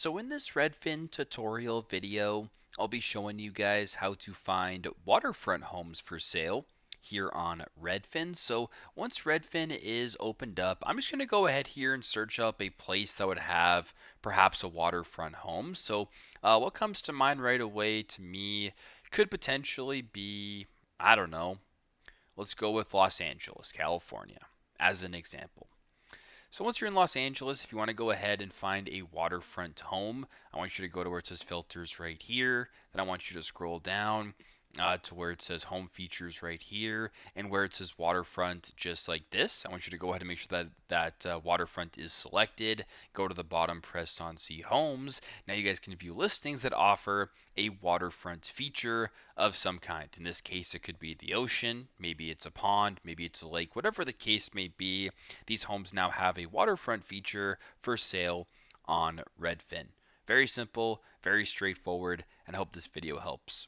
So in this Redfin tutorial video, I'll be showing you guys how to find waterfront homes for sale here on Redfin. So once Redfin is opened up, I'm just going to go ahead here and search up a place that would have perhaps a waterfront home. So what comes to mind right away to me could potentially be, I don't know, let's go with Los Angeles, California, as an example. So once you're in Los Angeles, if you want to go ahead and find a waterfront home, I want you to go to where it says filters right here. Then I want you to scroll down to where it says home features right here, and where it says waterfront just like this. I want you to go ahead and make sure that waterfront is selected. Go to the bottom, press on see homes. Now you guys can view listings that offer a waterfront feature of some kind. In this case, it could be the ocean, maybe it's a pond, maybe it's a lake, whatever the case may be. These homes now have a waterfront feature for sale on Redfin. Very simple, very straightforward, and I hope this video helps.